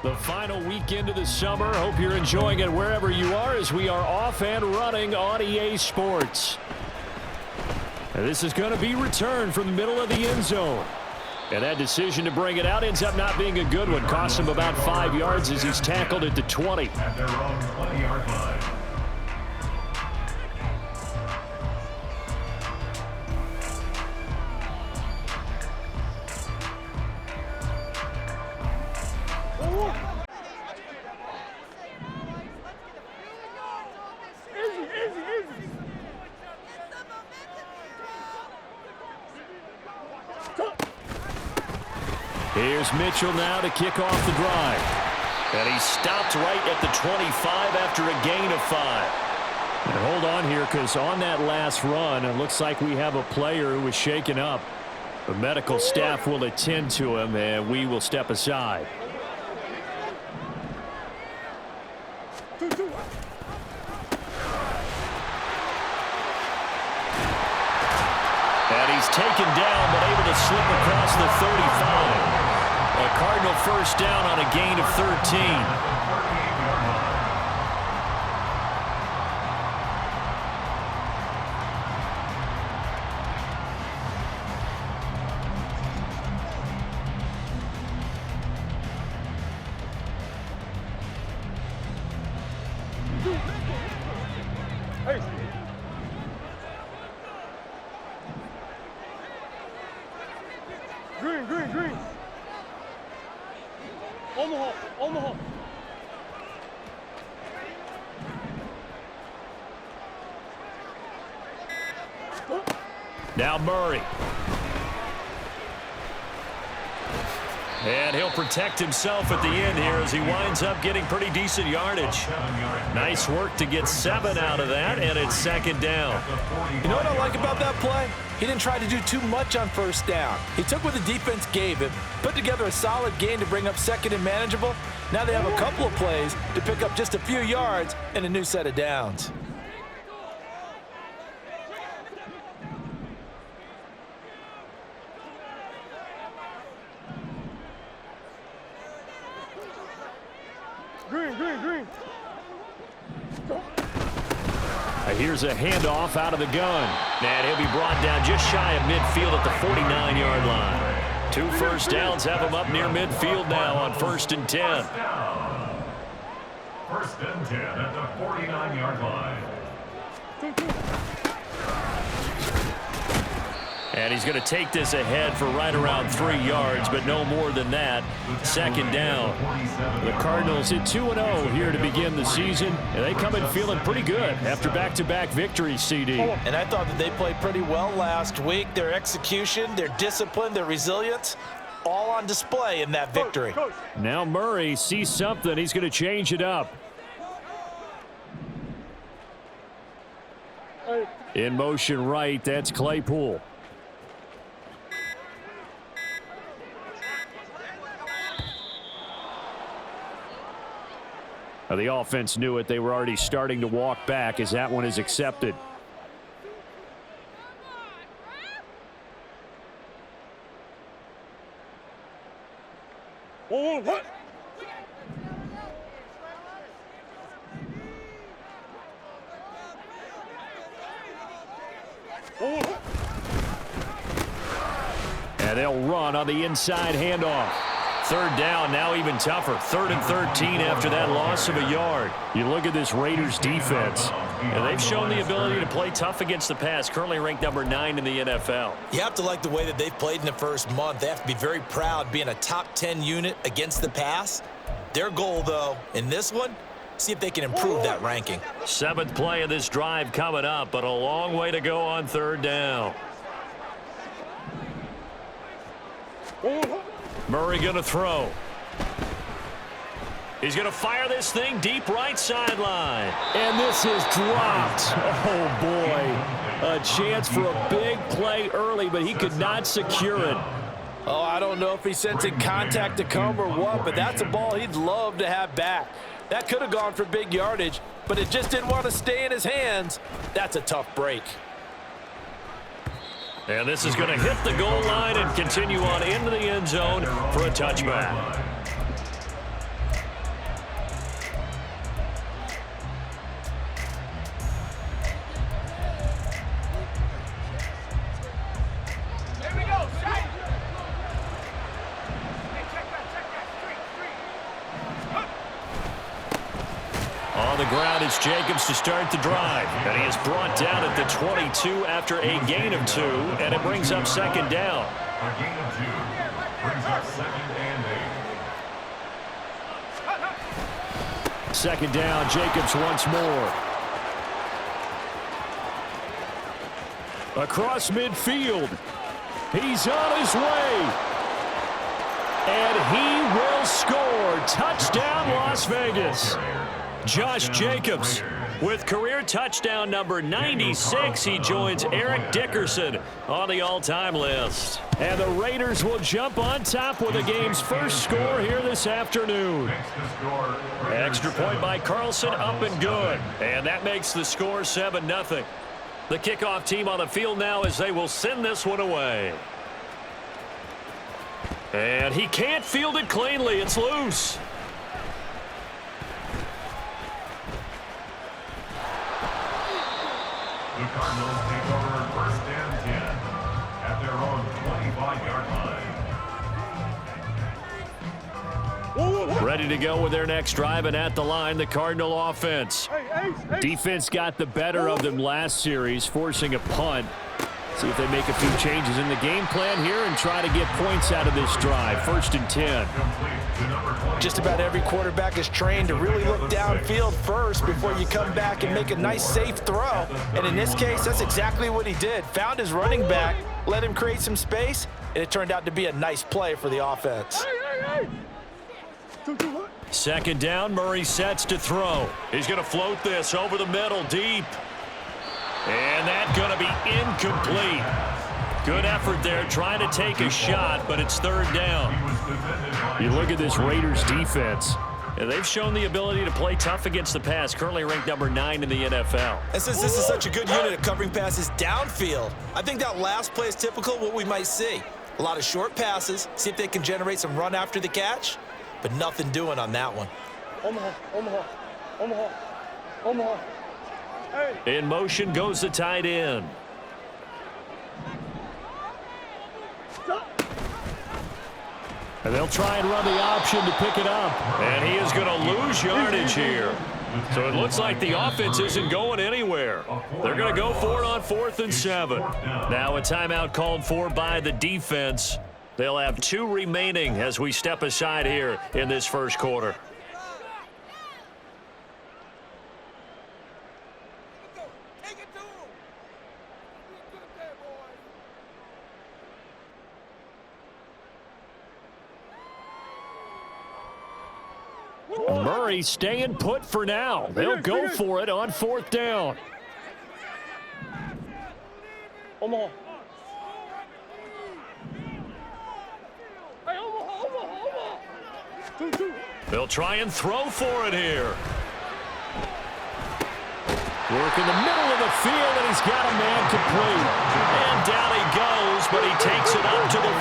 The final weekend of the summer. Hope you're enjoying it wherever you are as we are off and running on EA Sports. And this is going to be returned from the middle of the end zone. And that decision to bring it out ends up not being a good one. Costs him about 5 yards as he's tackled at the 20. At their own 20-yard line. Here's Mitchell now to kick off the drive. And he stopped right at the 25 after a gain of 5. And hold on here, because on that last run, it looks like we have a player who was shaken up. The medical staff will attend to him, and we will step aside. And he's taken down, but able to slip across the 35. A Cardinal first down on a gain of 13. Green. Omaha. Now Murray. And he'll protect himself at the end here as he winds up getting pretty decent yardage. Nice work to get 7 out of that, and it's second down. You know what I like about that play? He didn't try to do too much on first down. He took what the defense gave him, put together a solid gain to bring up second and manageable. Now they have a couple of plays to pick up just a few yards and a new set of downs. Green. Here's a handoff out of the gun. And he'll be brought down just shy of midfield at the 49-yard line. 2 first downs have him up near midfield now on 1st and 10. First and 10 at the 49-yard line. And he's going to take this ahead for right around 3 yards, but no more than that. Second down. The Cardinals at 2-0 here to begin the season, and they come in feeling pretty good after back-to-back victories, CD. And I thought that they played pretty well last week. Their execution, their discipline, their resilience, all on display in that victory. Now Murray sees something. He's going to change it up. In motion right, that's Claypool. The offense knew it. They were already starting to walk back as that one is accepted. What? And they'll run on the inside handoff. Third down, now even tougher. 3rd and 13 after that loss of a yard. You look at this Raiders defense, and they've shown the ability to play tough against the pass, currently ranked number 9 in the NFL. You have to like the way that they've played in the first month. They have to be very proud being a top 10 unit against the pass. Their goal, though, in this one, see if they can improve that ranking. 7th play of this drive coming up, but a long way to go on 3rd down. Murray going to throw. He's going to fire this thing deep right sideline. And this is dropped. Oh, boy. A chance for a big play early, but he could not secure it. Oh, I don't know if he's sensing contact to come or what, but that's a ball he'd love to have back. That could have gone for big yardage, but it just didn't want to stay in his hands. That's a tough break. And this is going to hit the goal line and continue on into the end zone for a touchback. ground. It's Jacobs to start the drive. And he is brought down at the 22 after a gain of 2, and it brings up second down. A gain of 2 brings up 2nd and 8. Second down, Jacobs once more. Across midfield. He's on his way. And he will score. Touchdown, Las Vegas. Josh Jacobs with career touchdown number 96. He joins Eric Dickerson on the all-time list. And the Raiders will jump on top with the game's first score here this afternoon. Extra point by Carlson, up and good. And that makes the score 7-0. The kickoff team on the field now as they will send this one away. And he can't field it cleanly. It's loose. The Cardinals take over 1st and 10 at their own 25-yard line. Ready to go with their next drive, and at the line, the Cardinal offense. Defense got the better of them last series, forcing a punt. See if they make a few changes in the game plan here and try to get points out of this drive. 1st and 10. Just about every quarterback is trained to really look downfield first before you come back and make a nice, safe throw. And in this case, that's exactly what he did. Found his running back, let him create some space, and it turned out to be a nice play for the offense. Second down, Murray sets to throw. He's going to float this over the middle, deep. And that's going to be incomplete. Good effort there, trying to take a shot, but it's 3rd down. You look at this Raiders defense, and they've shown the ability to play tough against the pass, currently ranked number 9 in the NFL. And since this is such a good unit at covering passes downfield, I think that last play is typical of what we might see. A lot of short passes, see if they can generate some run after the catch, but nothing doing on that one. In motion goes the tight end. And they'll try and run the option to pick it up. And he is going to lose yardage here. So it looks like the offense isn't going anywhere. They're going to go for it on 4th and 7. Now a timeout called for by the defense. They'll have 2 remaining as we step aside here in this first quarter. Murray staying put for now. They'll go for it on 4th down. They'll try and throw for it here. Work in the middle of the field, and he's got a man complete. And down he goes, but he takes it up to the 40.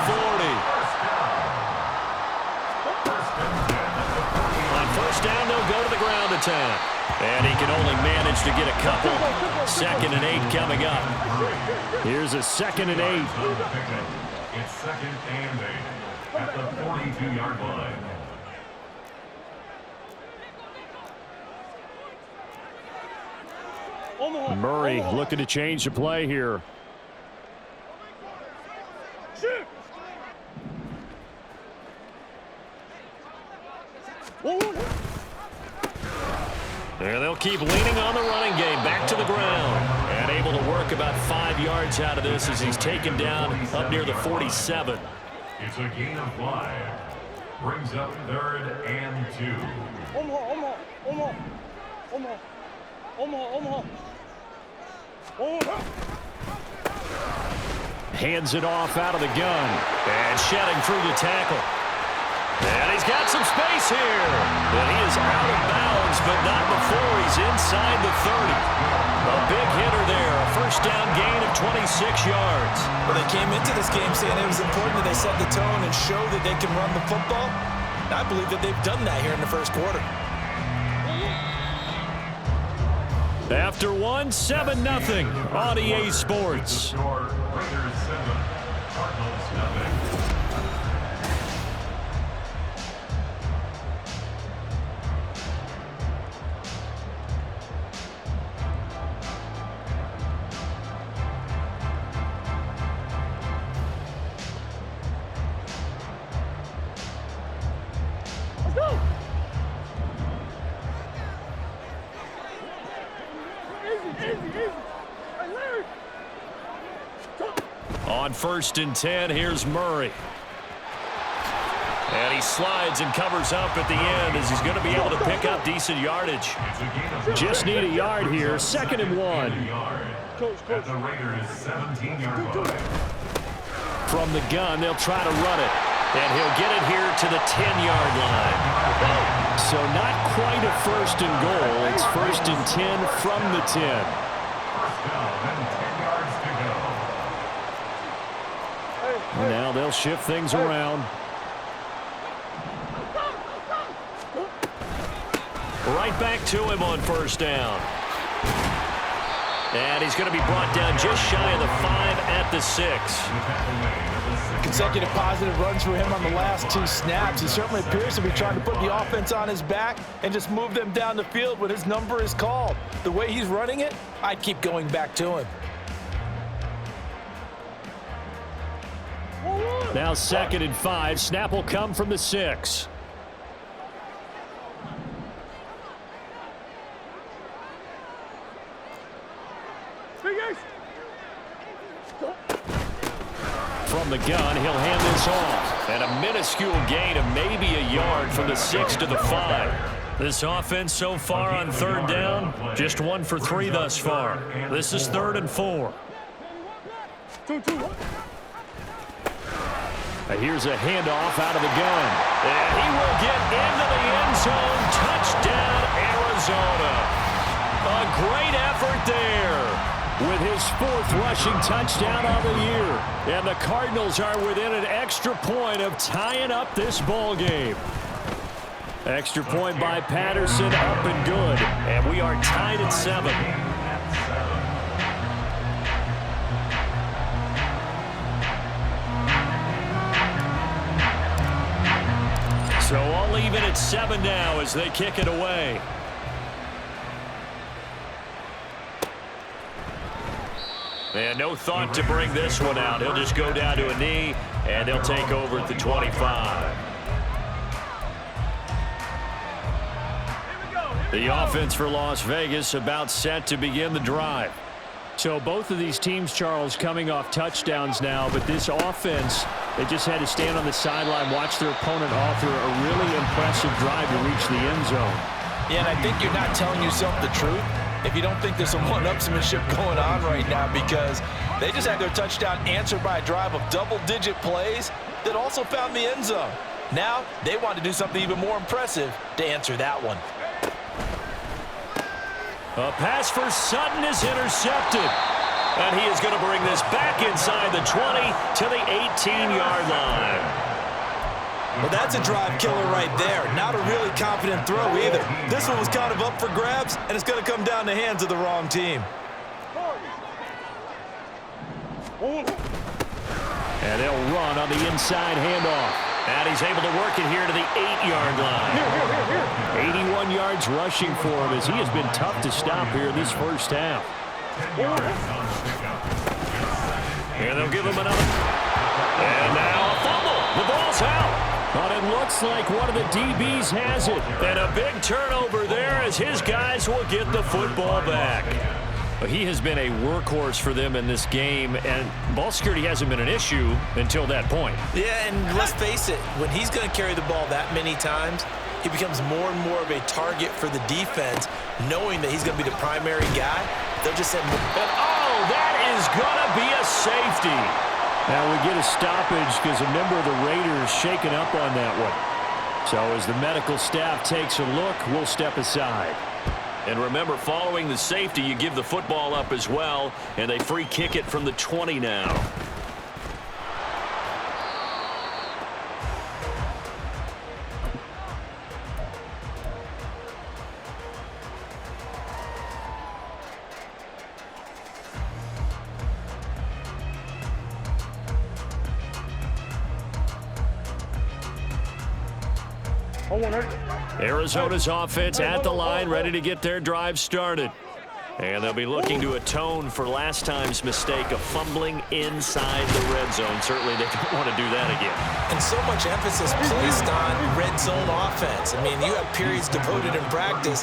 On 1st down, they'll go to the ground attack. And he can only manage to get a couple. 2nd and 8 coming up. Here's a 2nd and 8. It's 2nd and 8 at the 42-yard line. Murray looking to change the play here. And they'll keep leaning on the running game. Back to the ground. And able to work about 5 yards out of this as he's taken down up near the 47. It's a gain of 5. Brings up 3rd and 2. Hands it off out of the gun. And shedding through the tackle. And he's got some space here. But he is out of bounds, but not before he's inside the 30. A big hitter there. A 1st down gain of 26 yards. Well, they came into this game saying it was important that they set the tone and show that they can run the football. And I believe that they've done that here in the first quarter. After one, 7-0 on EA Sports. Raiders 7, Cardinals 0. On 1st and 10, here's Murray. And he slides and covers up at the end as he's going to be able to pick up decent yardage. Just need a yard here. 2nd and 1. At the Raiders' 17-yard line. From the gun, they'll try to run it. And he'll get it here to the 10-yard line. So not quite a 1st and goal. It's 1st and 10 from the 10. First down and 10 yards to go. And now they'll shift things around. Right back to him on 1st down. And he's going to be brought down just shy of the 5 at the 6. Consecutive positive runs for him on the last 2 snaps. He certainly appears to be trying to put the offense on his back and just move them down the field when his number is called. The way he's running it, I'd keep going back to him. Now 2nd and 5. Snap will come from the 6. From the gun, he'll hand this off. And a minuscule gain of maybe a yard from the 6 to the 5. This offense so far on 3rd down, just 1 for 3 thus far. This is 3rd and 4. Here's a handoff out of the gun. And he will get into the end zone. Touchdown, Arizona. A great effort there with his 4th rushing touchdown of the year. And the Cardinals are within an extra point of tying up this ball game. Extra point by Patterson, up and good. And we are tied at 7. So all even at 7 now as they kick it away. And no thought to bring this one out. He'll just go down to a knee, and they'll take over at the 25. The offense for Las Vegas about set to begin the drive. So both of these teams, Charles, coming off touchdowns now, but this offense, they just had to stand on the sideline, watch their opponent author a really impressive drive to reach the end zone. Yeah, and I think you're not telling yourself the truth if you don't think there's some one-upsmanship going on right now, because they just had their touchdown answered by a drive of double-digit plays that also found the end zone. Now they want to do something even more impressive to answer that one. A pass for Sutton is intercepted. And he is going to bring this back inside the 20 to the 18-yard line. Well, that's a drive killer right there. Not a really confident throw either. This one was kind of up for grabs, and it's going to come down the hands of the wrong team. And they'll run on the inside handoff. And he's able to work it here to the 8-yard line. 81 yards rushing for him as he has been tough to stop here in this first half. And they'll give him another. And now a fumble. The ball's out. But it looks like one of the DBs has it. And a big turnover there as his guys will get the football back. He has been a workhorse for them in this game, and ball security hasn't been an issue until that point. Yeah, and let's face it, when he's going to carry the ball that many times, he becomes more and more of a target for the defense, knowing that he's going to be the primary guy. They'll just send him. And oh, that is going to be a safety. Now we get a stoppage because a member of the Raiders shaken up on that one. So as the medical staff takes a look, we'll step aside. And remember, following the safety, you give the football up as well, and they free kick it from the 20 now. Arizona's offense at the line, ready to get their drive started. And they'll be looking to atone for last time's mistake of fumbling inside the red zone. Certainly they don't want to do that again. And so much emphasis placed on red zone offense. I mean, you have periods devoted in practice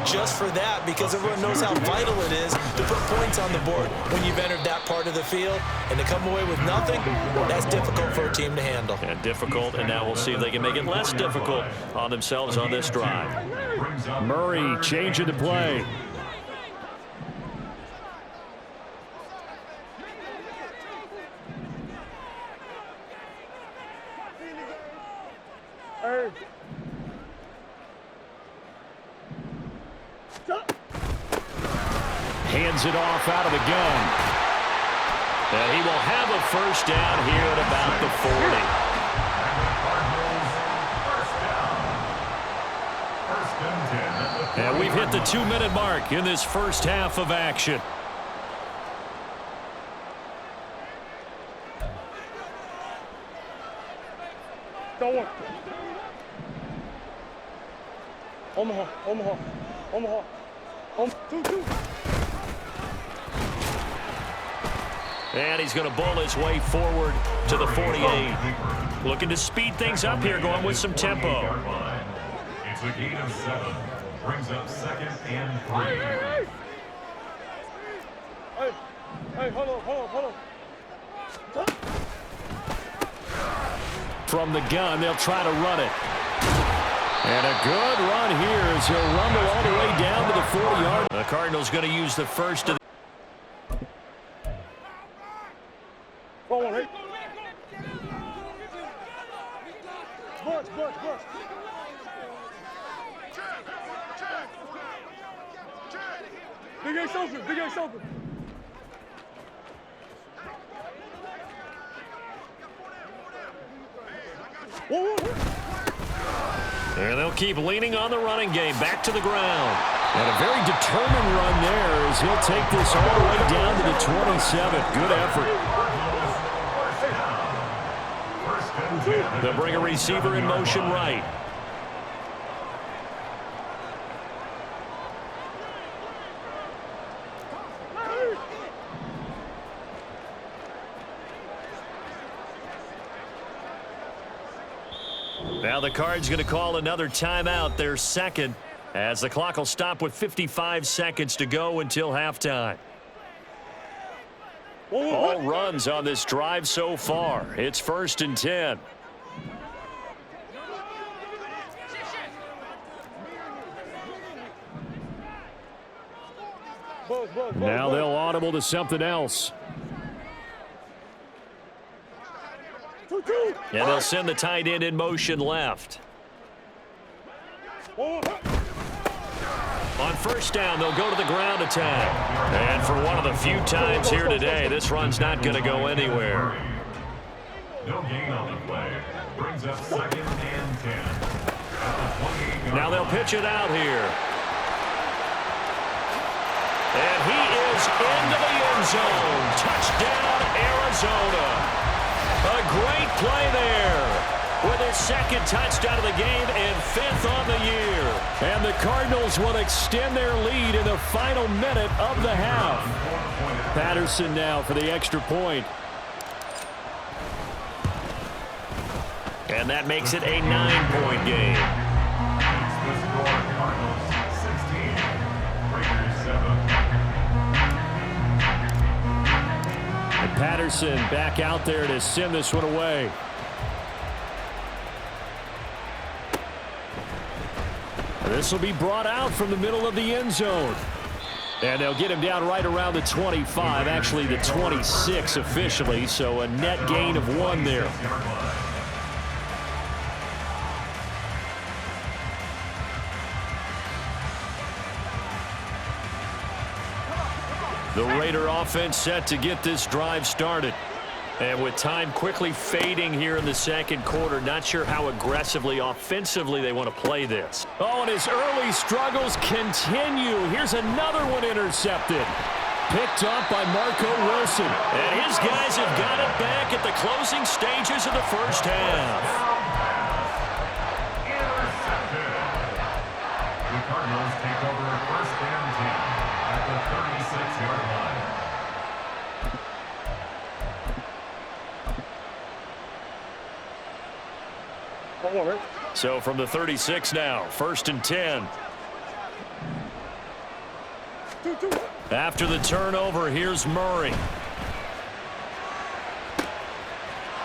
just for that because everyone knows how vital it is to put points on the board when you've entered that part of the field. And to come away with nothing, that's difficult for a team to handle. And difficult, and now we'll see if they can make it less difficult on themselves on this drive. Murray changing the play. Hands it off out of the gun. And he will have a first down here at about the 40. And we've hit the 2-minute mark in this first half of action. Omaha. And he's going to bowl his way forward to the 48. Looking to speed things up here, going with some tempo. It's a gain of 7. Brings up 2nd and 3. Hey, hold on. From the gun, they'll try to run it. And a good run here as he'll rumble all the way down to the 40-yard. The Cardinals going to use the first of the... Big Ace open. And they'll keep leaning on the running game. Back to the ground. And a very determined run there as he'll take this all the way down to the 27. Good effort. They'll bring a receiver in motion right. Now the Cards going to call another timeout, their second, as the clock will stop with 55 seconds to go until halftime. All runs on this drive so far. It's 1st and 10. Now they'll audible to something else. And they'll send the tight end in motion left. On first down, they'll go to the ground attack. And for one of the few times here today, this run's not going to go anywhere. No gain on the play. Brings up 2nd and 10. Now they'll pitch it out here. And he is into the end zone. Touchdown, Arizona. A great play there with his 2nd touchdown of the game and 5th on the year. And the Cardinals will extend their lead in the final minute of the half. Patterson now for the extra point. And that makes it a 9-point game. Patterson back out there to send this one away. This will be brought out from the middle of the end zone. And they'll get him down right around the 25, actually the 26 officially, so a net gain of 1 there. The Raider offense set to get this drive started. And with time quickly fading here in the second quarter, not sure how aggressively, offensively they want to play this. Oh, and his early struggles continue. Here's another one intercepted. Picked up by Marco Wilson. And his guys have got it back at the closing stages of the first half. The Cardinals take over 1st and 10 at the 38. Come on, right? So from the 36 now, 1st and 10. After the turnover, here's Murray.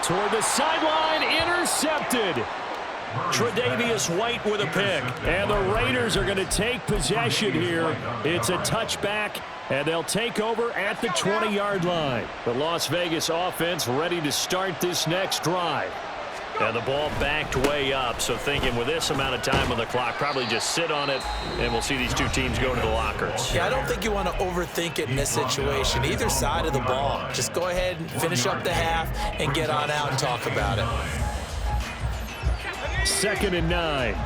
Toward the sideline, intercepted. Tre'Davious White with a pick. And the Raiders are going to take possession here. It's a touchback, and they'll take over at the 20-yard line. The Las Vegas offense ready to start this next drive. And the ball backed way up, so thinking with this amount of time on the clock, probably just sit on it, and we'll see these two teams go to the lockers. Yeah, I don't think you want to overthink it in this situation. Either side of the ball. Just go ahead and finish up the half and get on out and talk about it. 2nd and 9.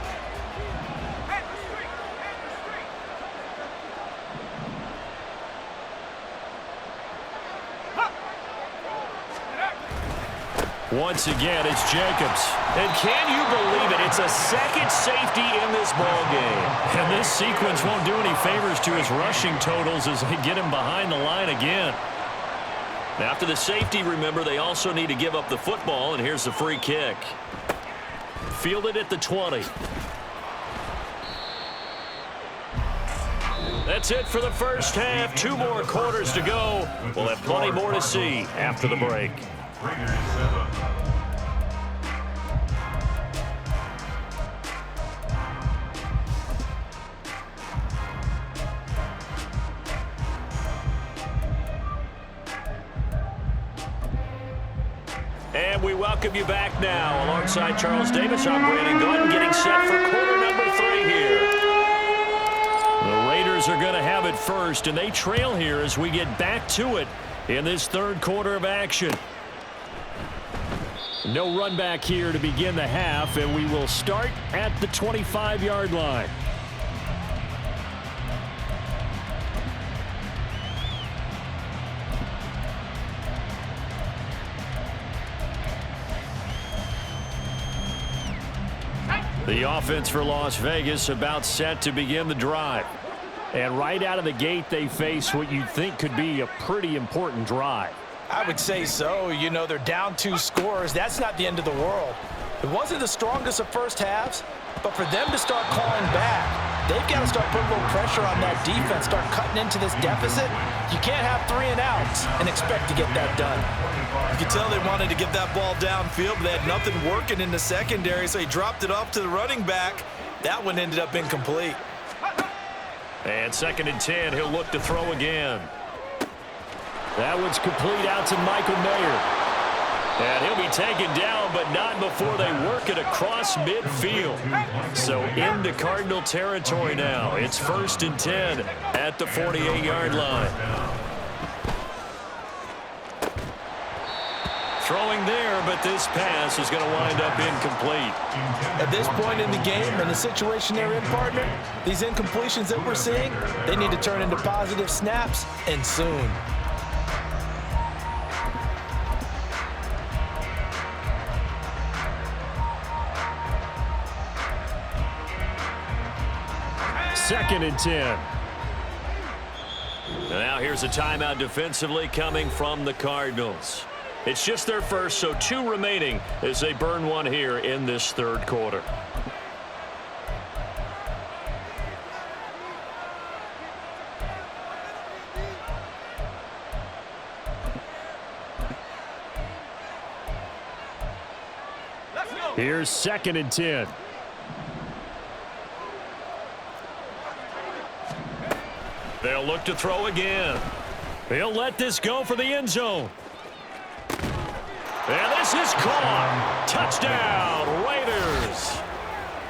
Once again, it's Jacobs. And can you believe it? It's a second safety in this ball game. And this sequence won't do any favors to his rushing totals as they get him behind the line again. After the safety, remember, they also need to give up the football, and here's the free kick. Fielded at the 20. That's it for the first half. 2 more quarters to go. We'll have plenty more to see after the break. Raiders 7. And we welcome you back now. Alongside Charles Davis, I'm Brandon Gordon, getting set for quarter number 3 here. The Raiders are going to have it first, and they trail here as we get back to it in this third quarter of action. No run back here to begin the half, and we will start at the 25-yard line. The offense for Las Vegas about set to begin the drive. And right out of the gate, they face what you'd think could be a pretty important drive. I would say so. You know, they're down 2 scores. That's not the end of the world. It wasn't the strongest of first halves, but for them to start calling back, they've got to start putting a little pressure on that defense, start cutting into this deficit. You can't have 3 and outs and expect to get that done. You could tell they wanted to get that ball downfield, but they had nothing working in the secondary, so he dropped it off to the running back. That one ended up incomplete. And 2nd and 10, he'll look to throw again. That one's complete out to Michael Mayer. And he'll be taken down, but not before they work it across midfield. So into Cardinal territory now. It's 1st and 10 at the 48-yard line. Throwing there, but this pass is going to wind up incomplete. At this point in the game and the situation they're in, partner, these incompletions that we're seeing, they need to turn into positive snaps, and soon. Second and 10. Now here's a timeout defensively coming from the Cardinals. It's just their first, so 2 remaining as they burn one here in this third quarter. Here's 2nd and 10. They'll look to throw again. They'll let this go for the end zone. And this is caught. Touchdown, Raiders.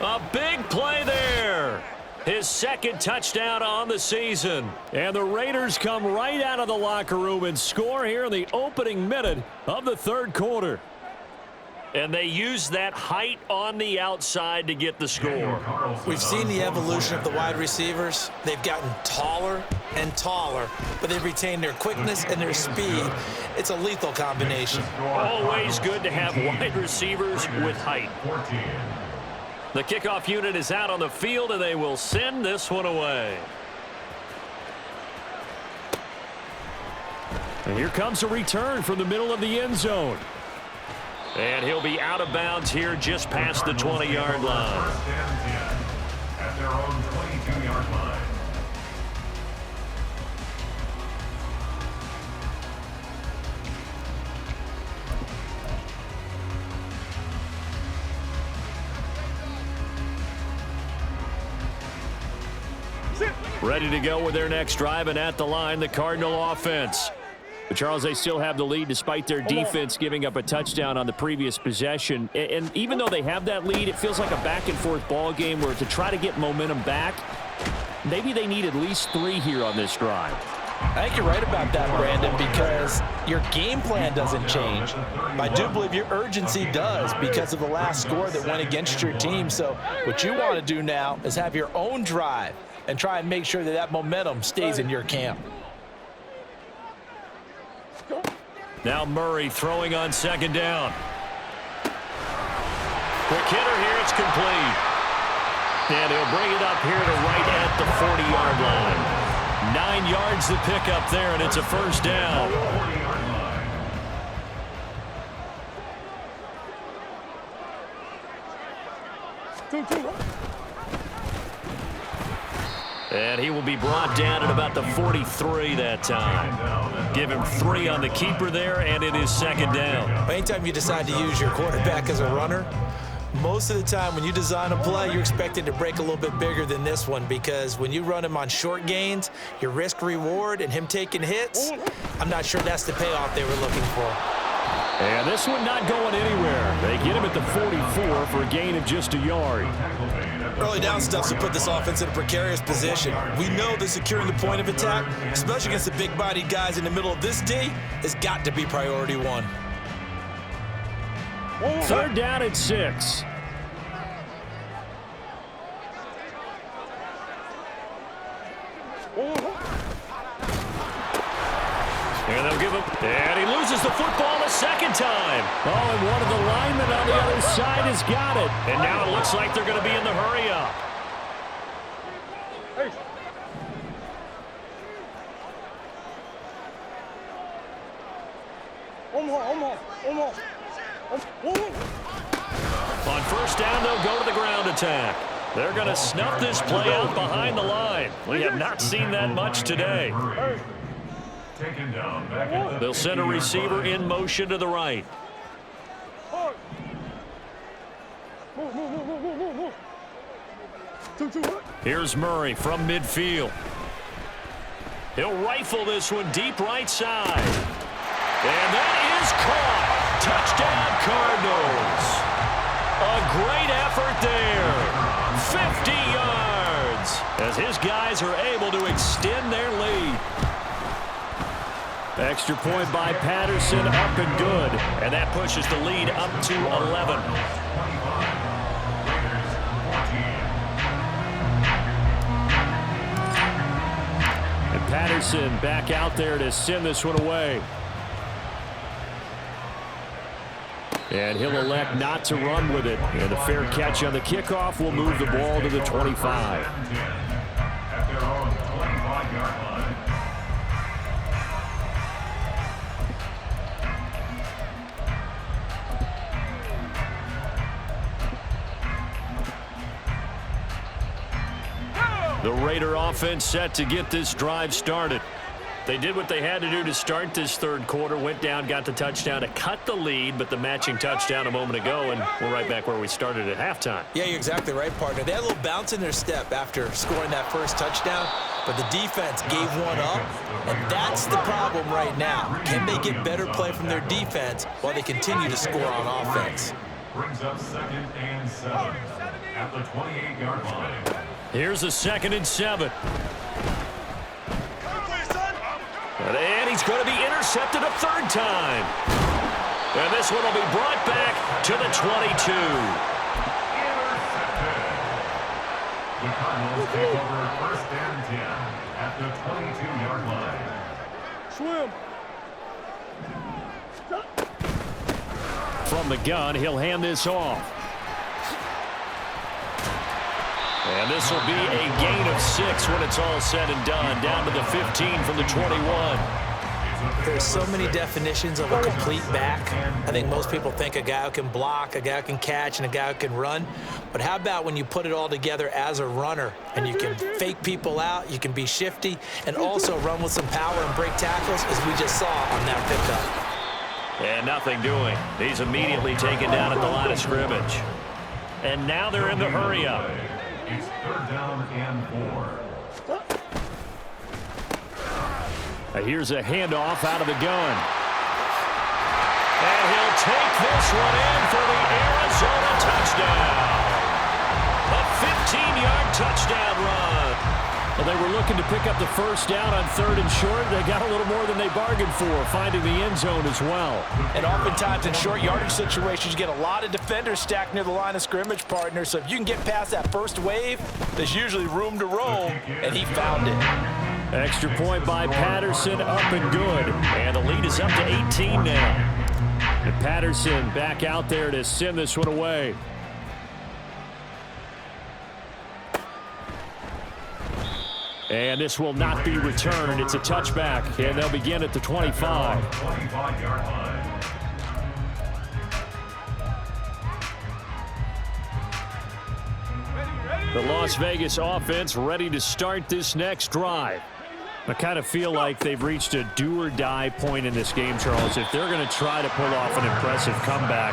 A big play there. His 2nd touchdown on the season. And the Raiders come right out of the locker room and score here in the opening minute of the third quarter. And they use that height on the outside to get the score. We've seen the evolution of the wide receivers. They've gotten taller and taller, but they've retained their quickness and their speed. It's a lethal combination. Always good to have wide receivers with height. The kickoff unit is out on the field, and they will send this one away. And here comes a return from the middle of the end zone. And he'll be out of bounds here just past the 20-yard line. First and 10 at their own 22-yard line. Ready to go with their next drive, and at the line, the Cardinal offense. But Charles, they still have the lead despite their defense giving up a touchdown on the previous possession. And even though they have that lead, it feels like a back-and-forth ball game where to try to get momentum back, maybe they need at least 3 here on this drive. I think you're right about that, Brandon, because your game plan doesn't change. I do believe your urgency does because of the last score that went against your team. So what you want to do now is have your own drive and try and make sure that that momentum stays in your camp. Now Murray throwing on second down. Quick hitter here, it's complete. And he'll bring it up here to right at the 40-yard line. 9 yards to pick up there, and it's a first down. And he will be brought down at about the 43 that time. Give him 3 on the keeper there, and it is second down. Anytime you decide to use your quarterback as a runner, most of the time when you design a play, you're expected to break a little bit bigger than this one, because when you run him on short gains, your risk-reward and him taking hits, I'm not sure that's the payoff they were looking for. And this one not going anywhere. They get him at the 44 for a gain of just a yard. Early down stuff's to put this offense in a precarious position. We know that securing the point of attack, especially against the big-bodied guys in the middle of this D, has got to be priority 1. Third down at 6. And they'll give him, and he loses the football a second time. Oh, and one of the linemen on the other side has got it. And now it looks like they're going to be in the hurry-up. Hey. On first down, they'll go to the ground attack. They're going to snuff this play out behind the line. We have not seen that much today. Taken down back at the They'll send a receiver in motion to the right. Here's Murray from midfield. He'll rifle this one deep right side. And that is caught. Touchdown, Cardinals. A great effort there. 50 yards as his guys are able to extend their lead. Extra point by Patterson, up and good. And that pushes the lead up to 11. And Patterson back out there to send this one away. And he'll elect not to run with it. And a fair catch on the kickoff will move the ball to the 25. at their own 25-yard line. The Raider offense set to get this drive started. They did what they had to do to start this third quarter, went down, got the touchdown to cut the lead, but the matching touchdown a moment ago, and we're right back where we started at halftime. Yeah, you're exactly right, partner. They had a little bounce in their step after scoring that first touchdown, but the defense gave one up, and that's the problem right now. Can they get better play from their defense while they continue to score on offense? Brings up 2nd and 7 at the 28-yard line. Here's a 2nd and 7. And he's going to be intercepted a third time. And this one will be brought back to the 22. Intercepted. The Cardinals take over 1st and 10 at the 22-yard line. Swim. From the gun, he'll hand this off. And this will be a gain of 6 when it's all said and done. Down to the 15 from the 21. There's so many definitions of a complete back. I think most people think a guy who can block, a guy who can catch, and a guy who can run. But how about when you put it all together as a runner and you can fake people out, you can be shifty, and also run with some power and break tackles, as we just saw on that pickup. And nothing doing. He's immediately taken down at the line of scrimmage. And now they're in the hurry-up. It's 3rd down and 4. Here's a handoff out of the gun. And he'll take this one in for the Arizona touchdown. A 15-yard touchdown run. Well, they were looking to pick up the first down on 3rd and short. They got a little more than they bargained for, finding the end zone as well. And oftentimes in short yardage situations, you get a lot of defenders stacked near the line of scrimmage, partner. So if you can get past that first wave, there's usually room to roam, and he found it. Extra point by Patterson, up and good. And the lead is up to 18 now. And Patterson back out there to send this one away. And this will not be returned. It's a touchback, and they'll begin at the 25. 25-yard line. The Las Vegas offense ready to start this next drive. I kind of feel like they've reached a do-or-die point in this game, Charles. If they're going to try to pull off an impressive comeback,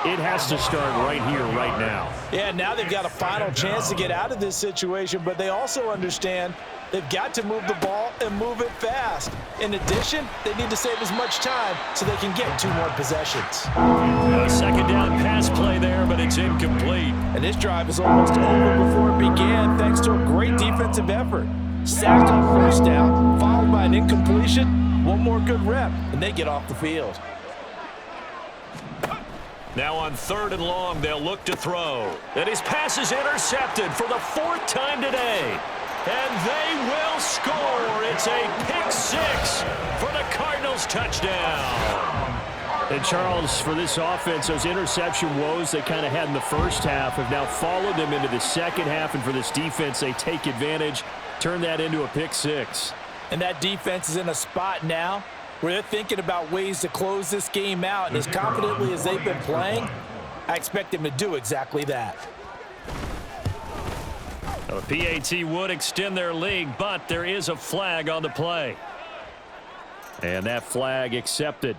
it has to start right here, right now. Yeah, now they've got a final chance to get out of this situation, but they also understand they've got to move the ball and move it fast. In addition, they need to save as much time so they can get 2 more possessions. A second down pass play there, but it's incomplete. And this drive is almost over before it began thanks to a great defensive effort. Sacked on first down, followed by an incompletion. One more good rep, and they get off the field. Now on 3rd and long, they'll look to throw. And his pass is intercepted for the 4th time today. And they will score. It's a pick 6 for the Cardinals touchdown. And Charles, for this offense, those interception woes they kind of had in the first half have now followed them into the second half. And for this defense, they take advantage, turn that into a pick 6. And that defense is in a spot now where they're thinking about ways to close this game out. And as confidently as they've been playing, I expect them to do exactly that. The PAT would extend their lead, but there is a flag on the play. And that flag accepted.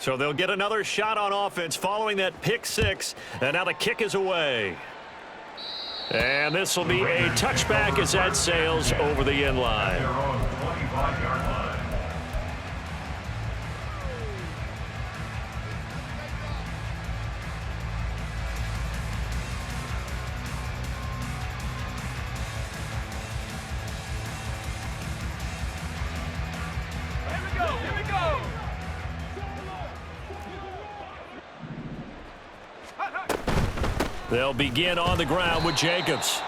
So they'll get another shot on offense following that pick 6. And now the kick is away. And this will be a touchback as that sails over the end line. Their own 25-yard line. They'll begin on the ground with Jacobs.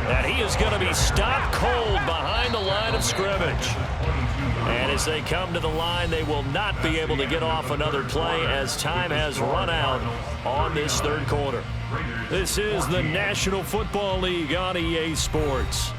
And he is going to be stopped cold behind the line of scrimmage. And as they come to the line, they will not be able to get off another play as time has run out on this 3rd quarter. This is the National Football League on EA Sports.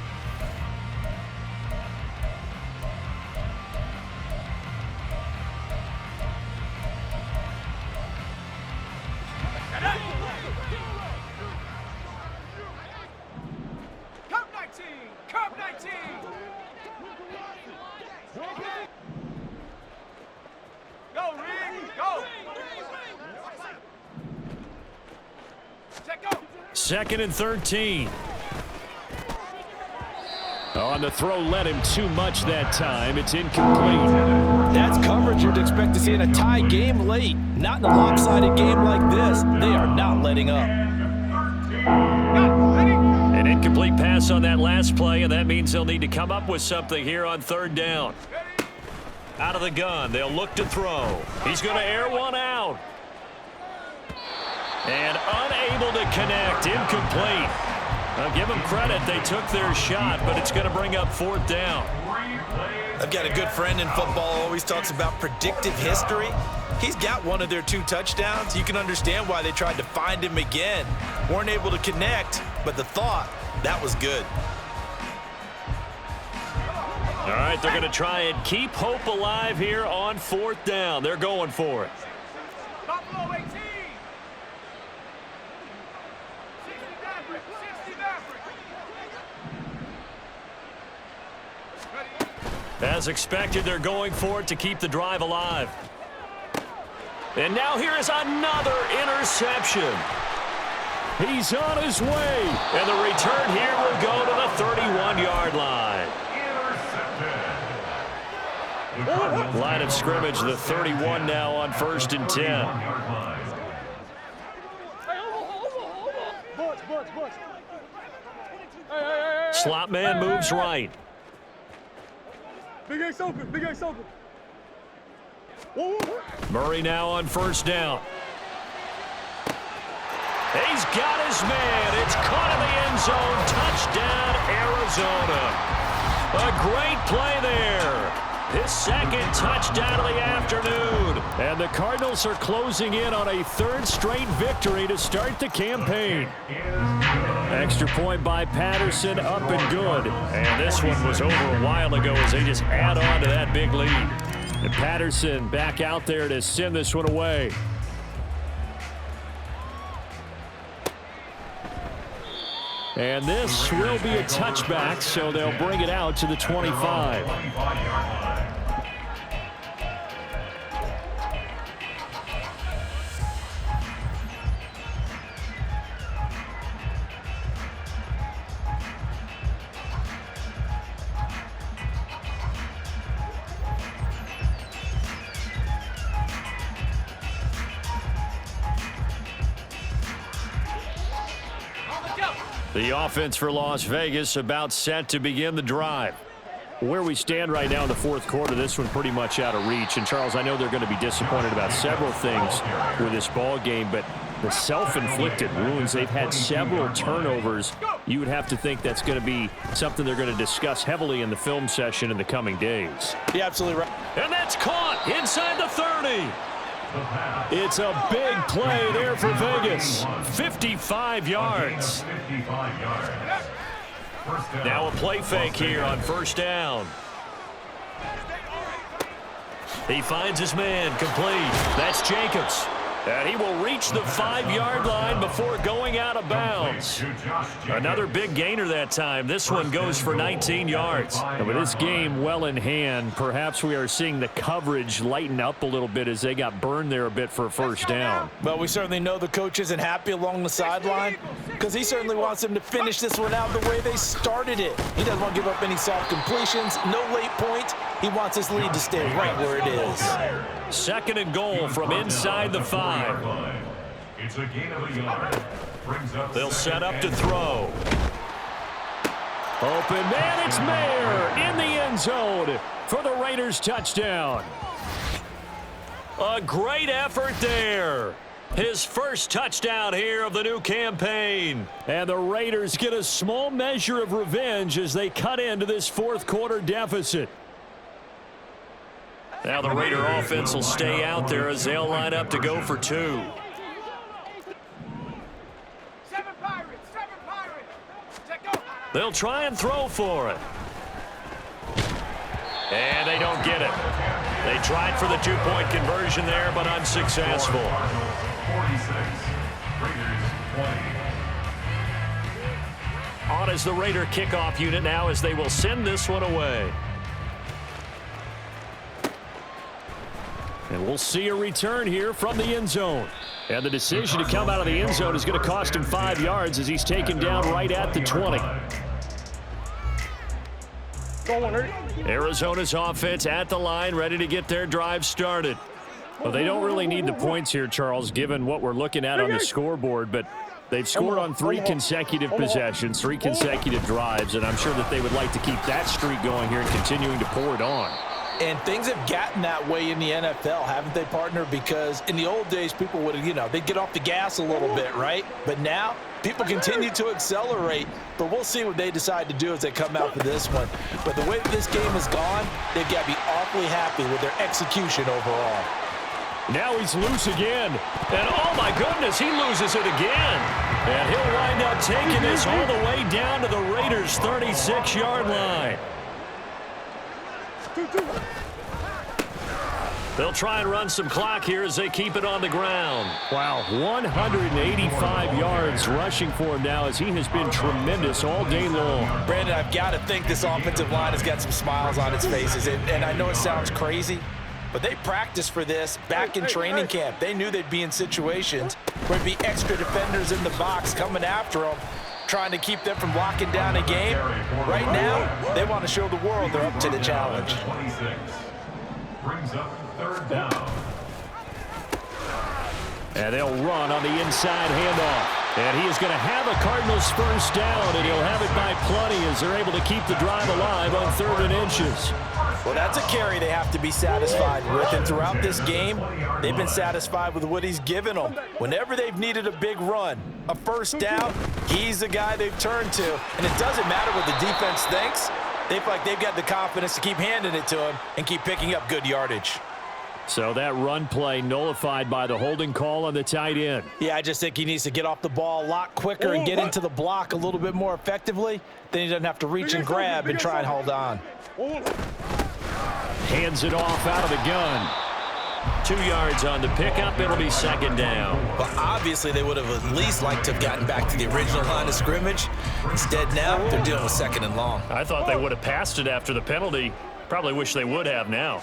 Second and 13. On the throw, led him too much that time. It's incomplete. That's coverage you'd expect to see in a tie game late. Not in a lopsided game like this. They are not letting up. An incomplete pass on that last play, and that means they'll need to come up with something here on 3rd down. Out of the gun, they'll look to throw. He's going to air one out. And unable to connect, incomplete. I'll give them credit, they took their shot, but it's going to bring up 4th down. I've got a good friend in football who always talks about predictive history. He's got one of their 2 touchdowns. You can understand why they tried to find him again. Weren't able to connect, but the thought, that was good. All right, they're going to try and keep hope alive here on 4th down. They're going for it. Buffalo 18. 60 Maverick. As expected, they're going for it to keep the drive alive. And now here is another interception. He's on his way. And the return here will go to the 31-yard line. Line of scrimmage, the 31 now on 1st and 10. Slot man moves right. Big Ace open. Big Ace open. Murray now on 1st down. He's got his man. It's caught in the end zone. Touchdown, Arizona. A great play there. His 2nd touchdown of the afternoon. And the Cardinals are closing in on a 3rd straight victory to start the campaign. Extra point by Patterson, up and good. And this one was over a while ago as they just add on to that big lead. And Patterson back out there to send this one away. And this will be a touchback, so they'll bring it out to the 25. The offense for Las Vegas about set to begin the drive. Where we stand right now in the 4th quarter, this one pretty much out of reach. And, Charles, I know they're going to be disappointed about several things with this ball game, but the self-inflicted wounds, they've had several turnovers. You would have to think that's going to be something they're going to discuss heavily in the film session in the coming days. You're absolutely right. And that's caught inside the 30. It's a big play there for Vegas. 55 yards. Now a play fake here on 1st down. He finds his man complete. That's Jacobs. And he will reach the 5-yard line before going out of bounds. Another big gainer that time. This one goes for 19 yards. And with this game well in hand, perhaps we are seeing the coverage lighten up a little bit as they got burned there a bit for a 1st down. But we certainly know the coach isn't happy along the sideline because he certainly wants them to finish this one out the way they started it. He doesn't want to give up any soft completions, no late points. He wants his lead to stay right where it is. 2nd and goal from inside the 5. It's a gain of a yard. They'll set up to throw. Open man, it's Mayer in the end zone for the Raiders touchdown. A great effort there. His 1st touchdown here of the new campaign. And the Raiders get a small measure of revenge as they cut into this 4th quarter deficit. Now the Raider offense will stay out there as they'll line up to go for 2. 7 Pirates. They'll try and throw for it. And they don't get it. They tried for the 2-point conversion there, but unsuccessful. 46. Raiders 20. On is the Raider kickoff unit now as they will send this one away. And we'll see a return here from the end zone. And the decision to come out of the end zone is going to cost him 5 yards as he's taken down right at the 20. Arizona's offense at the line, ready to get their drive started. Well, they don't really need the points here, Charles, given what we're looking at on the scoreboard, but they've scored on 3 consecutive possessions, 3 consecutive drives, and I'm sure that they would like to keep that streak going here and continuing to pour it on. And things have gotten that way in the NFL, haven't they, partner? Because in the old days, people would, they'd get off the gas a little bit, right? But now, people continue to accelerate. But we'll see what they decide to do as they come out for this one. But the way that this game has gone, they've got to be awfully happy with their execution overall. Now he's loose again. And oh my goodness, he loses it again. And he'll wind up taking this all the way down to the Raiders' 36-yard line. They'll try and run some clock here as they keep it on the ground. Wow, 185 yards rushing for him now as he has been tremendous all day long. Brandon, I've got to think this offensive line has got some smiles on its faces. And I know it sounds crazy, but they practiced for this back in training camp. They knew they'd be in situations where there'd be extra defenders in the box coming after them, trying to keep them from locking down a game. Right now, they want to show the world they're up to the challenge. 26 brings up third down. And they'll run on the inside handoff. And he is going to have a Cardinals first down, and he'll have it by plenty as they're able to keep the drive alive on 3rd and inches. Well, that's a carry they have to be satisfied with. And throughout this game, they've been satisfied with what he's given them. Whenever they've needed a big run, a first down, he's the guy they've turned to. And it doesn't matter what the defense thinks. They feel like they've got the confidence to keep handing it to him and keep picking up good yardage. So that run play nullified by the holding call on the tight end. Yeah, I just think he needs to get off the ball a lot quicker and get into the block a little bit more effectively. Then he doesn't have to reach and grab and try and hold on. Hands it off out of the gun. 2 yards on the pickup. It'll be 2nd down. But obviously they would have at least liked to have gotten back to the original line of scrimmage. Instead now they're dealing with 2nd and long. I thought they would have passed it after the penalty. Probably wish they would have now.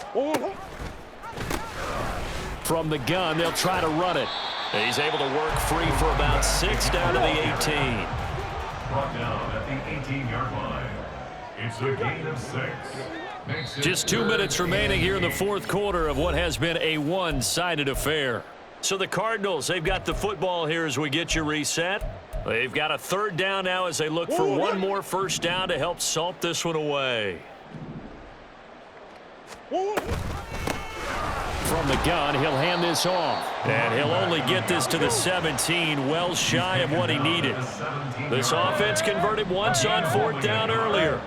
From the gun, they'll try to run it. He's able to work free for about 6 down to the 18. Brought down at the 18-yard line. It's a gain of 6. Just 2 minutes remaining here in the 4th quarter of what has been a one-sided affair. So the Cardinals, they've got the football here as we get you reset. They've got a 3rd down now as they look for one more first down to help salt this one away. From the gun, he'll hand this off. And he'll only get this to the 17, well shy of what he needed. This offense converted once on 4th down earlier.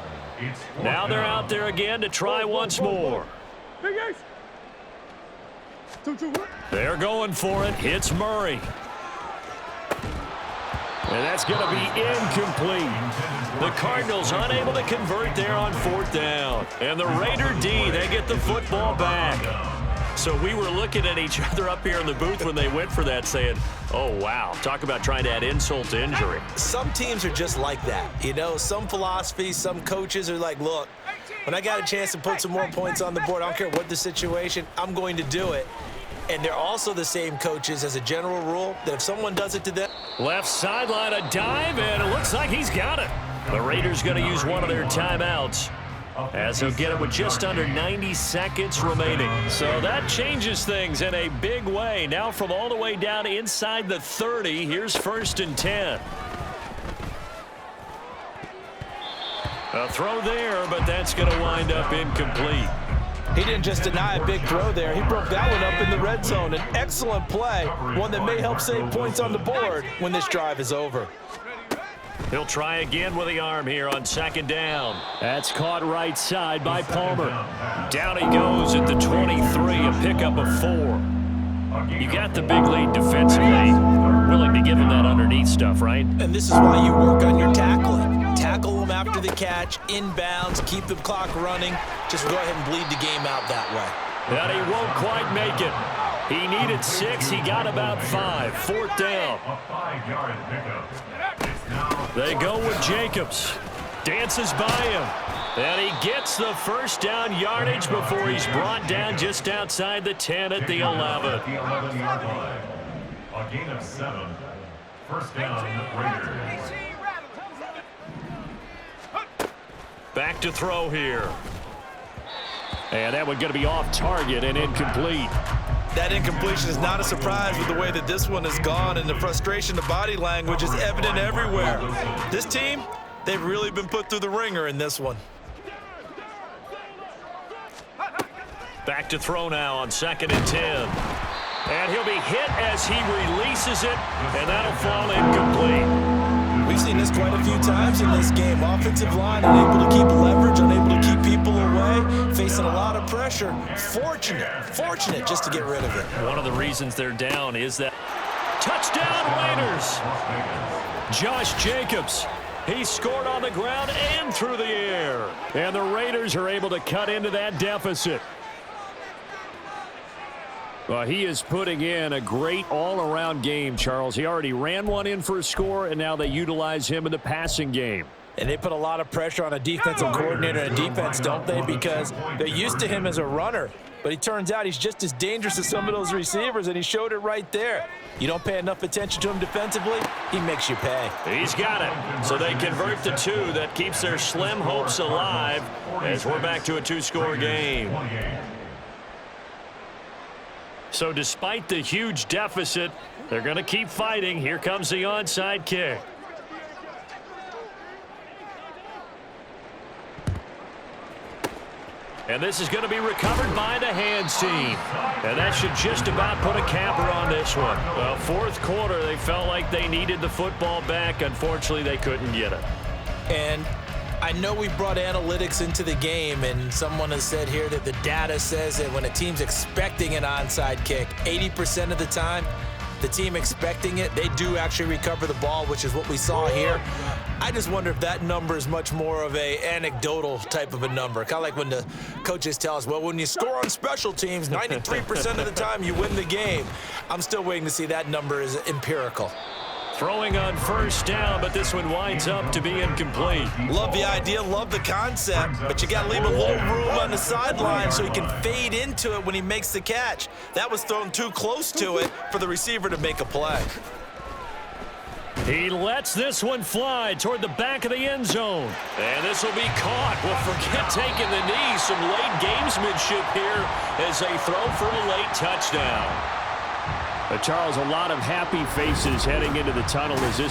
Now they're out there again to try once more. They're going for it. It's Murray. And that's going to be incomplete. The Cardinals unable to convert there on 4th down. And the Raider D, they get the football back. So we were looking at each other up here in the booth when they went for that saying, oh, wow, talk about trying to add insult to injury. Some teams are just like that. You know, some philosophies, some coaches are like, look, when I got a chance to put some more points on the board, I don't care what the situation, I'm going to do it. And they're also the same coaches as a general rule that if someone does it to them. Left sideline, a dive, and it looks like he's got it. The Raiders going to use one of their timeouts, as he'll get it with just under 90 seconds remaining. So that changes things in a big way. Now from all the way down inside the 30, here's 1st and 10. A throw there, but that's going to wind up incomplete. He didn't just deny a big throw there. He broke that one up in the red zone. An excellent play, one that may help save points on the board when this drive is over. He'll try again with the arm here on 2nd down. That's caught right side by Palmer. Down he goes at the 23, a pickup of 4. You got the big lead defensively. Willing to give him that underneath stuff, right? And this is why you work on your tackling. Tackle them after the catch, inbounds, keep the clock running. Just go ahead and bleed the game out that way. And he won't quite make it. He needed 6. He got about 5. 4th down. A 5-yard pickup. They go with Jacobs. Dances by him. And he gets the first down yardage before he's brought down just outside the 10 at the 11. At the 11-yard line. A gain of 7. First down, Raiders. Back to throw here. And that one going to be off target and incomplete. That incompletion is not a surprise with the way that this one has gone, and the frustration, the body language is evident everywhere. This team, they've really been put through the ringer in this one. Back to throw now on 2nd and 10. And he'll be hit as he releases it, and that'll fall incomplete. We've seen this quite a few times in this game. Offensive line unable to keep leverage, unable to keep people away, facing a lot of pressure. Fortunate just to get rid of it. One of the reasons they're down is that touchdown Raiders. Josh Jacobs He scored on the ground and through the air. And the Raiders are able to cut into that deficit. Well, he is putting in a great all-around game, Charles. He already ran one in for a score, and now they utilize him in the passing game. And they put a lot of pressure on a defensive coordinator and defense, don't they? Because they're used to him as a runner. But it turns out he's just as dangerous as some of those receivers, and he showed it right there. You don't pay enough attention to him defensively, he makes you pay. He's got it. So they convert the two. That keeps their slim hopes alive as we're back to a two-score game. So despite the huge deficit, they're going to keep fighting. Here comes the onside kick. And this is going to be recovered by the hands team. And that should just about put a capper on this one. Well, fourth quarter, they felt like they needed the football back. Unfortunately, they couldn't get it. And I know we brought analytics into the game, and someone has said here that the data says that when a team's expecting an onside kick, 80% of the time, the team expecting it, they do actually recover the ball, which is what we saw here. I just wonder if that number is much more of a anecdotal type of a number. Kind of like when the coaches tell us, well, when you score on special teams, 93% of the time you win the game. I'm still waiting to see that number is empirical. Throwing on first down, but this one winds up to be incomplete. Love the idea, love the concept, but you got to leave a little room on the sideline so he can fade into it when he makes the catch. That was thrown too close to it for the receiver to make a play. He lets this one fly toward the back of the end zone. And this will be caught. Well, forget taking the knee. Some late gamesmanship here as they throw for a late touchdown. Charles, a lot of happy faces heading into the tunnel as this